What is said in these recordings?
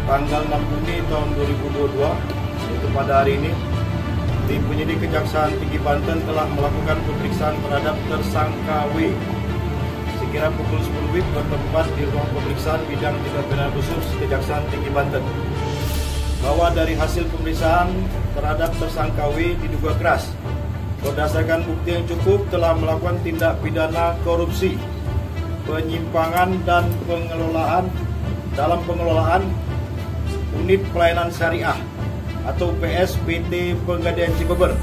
tanggal 6 Juni tahun 2022, yaitu pada hari ini, tim penyidik Kejaksaan Tinggi Banten telah melakukan pemeriksaan terhadap tersangka W. Sekira pukul 10 WIB bertempat di ruang pemeriksaan bidang tindak pidana khusus Kejaksaan Tinggi Banten. Bahwa dari hasil pemeriksaan terhadap tersangka W diduga keras, berdasarkan bukti yang cukup telah melakukan tindak pidana korupsi, penyimpangan dan pengelolaan unit pelayanan syariah atau PS PT Pegadaian Cibeber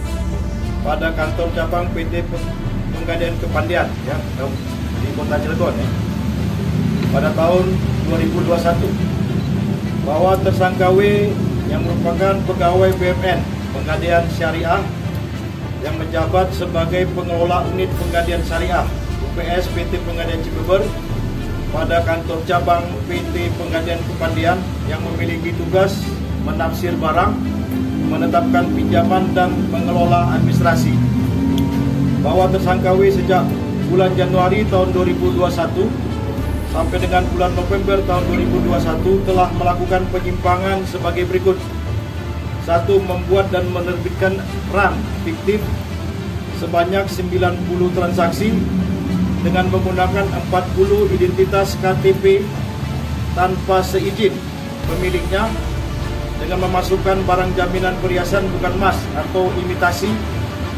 pada kantor cabang PT Pegadaian Kepandian di Kota Cilegon pada tahun 2021. Bahwa tersangka W yang merupakan pegawai BUMN Pegadaian Syariah yang menjabat sebagai pengelola unit Pegadaian Syariah UPS PT Pegadaian Cibeber pada kantor cabang PT Pegadaian Kepandian yang memiliki tugas menafsir barang, menetapkan pinjaman dan mengelola administrasi. Bahwa tersangka W sejak bulan Januari tahun 2021 sampai dengan bulan November tahun 2021 telah melakukan penyimpangan sebagai berikut. 1. Membuat dan menerbitkan RAN fiktif sebanyak 90 transaksi dengan menggunakan 40 identitas KTP tanpa seizin pemiliknya, dengan memasukkan barang jaminan perhiasan bukan emas atau imitasi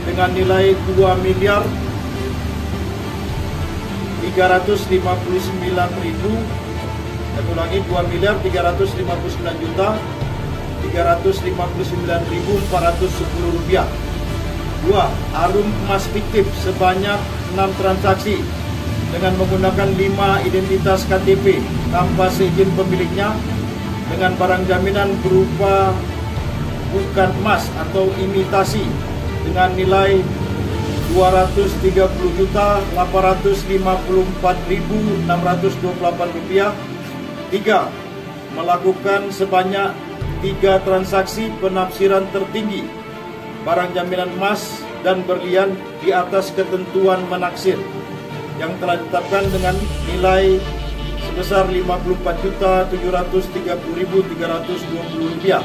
dengan nilai 2 miliar 359 juta 359.410 rupiah. 2. Arum emas fiktif sebanyak 6 transaksi dengan menggunakan 5 identitas KTP tanpa seizin pemiliknya dengan barang jaminan berupa bukan emas atau imitasi dengan nilai 230.854.628 rupiah. 3. Melakukan sebanyak 3 transaksi penafsiran tertinggi barang jaminan emas dan berlian di atas ketentuan menaksir yang telah ditetapkan dengan nilai sebesar Rp54.730.320 rupiah,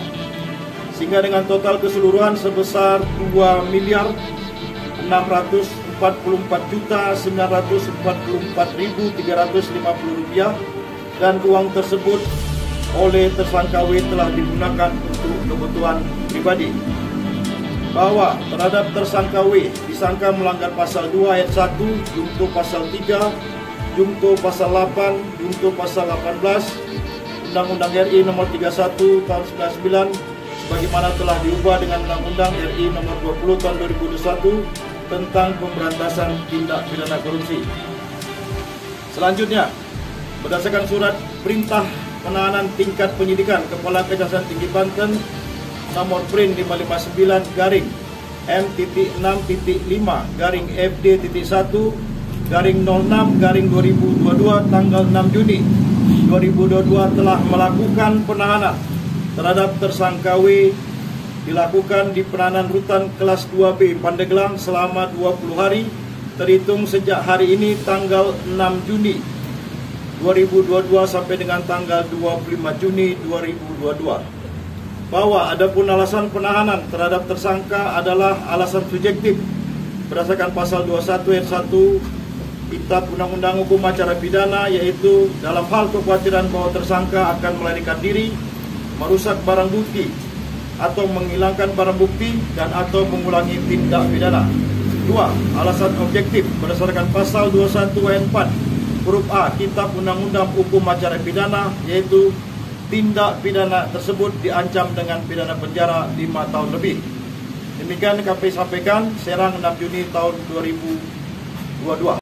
sehingga dengan total keseluruhan sebesar Rp2.644.944.350 rupiah, dan uang tersebut oleh tersangka W telah digunakan untuk kebutuhan pribadi. Bahwa terhadap tersangka W disangka melanggar pasal 2 ayat 1, jungto pasal 3, jungto pasal 8, jungto pasal 18 Undang-Undang RI nomor 31 tahun 99 sebagaimana telah diubah dengan Undang-Undang RI nomor 20 tahun 2021 tentang pemberantasan tindak pidana korupsi. Selanjutnya, berdasarkan surat perintah penahanan tingkat penyidikan Kepala Kejaksaan Tinggi Banten nomor PRIN 559 garing M.6.5 garing FD.1 garing 06 garing 2022 tanggal 6 Juni 2022 telah melakukan penahanan terhadap tersangka W, dilakukan di penahanan rutan kelas 2B Pandeglang selama 20 hari terhitung sejak hari ini tanggal 6 Juni 2022 sampai dengan tanggal 25 Juni 2022. Bahwa adapun alasan penahanan terhadap tersangka adalah alasan subjektif berdasarkan pasal 21 ayat 1 Kitab Undang-Undang Hukum Acara Pidana, yaitu dalam hal kekhawatiran bahwa tersangka akan melarikan diri, merusak barang bukti atau menghilangkan barang bukti dan atau mengulangi tindak pidana. 2. Alasan objektif berdasarkan pasal 21 ayat 4 huruf A Kitab Undang-Undang Hukum Acara Pidana, yaitu tindak pidana tersebut diancam dengan pidana penjara 5 tahun lebih. Demikian kami sampaikan, Serang 6 Juni tahun 2022.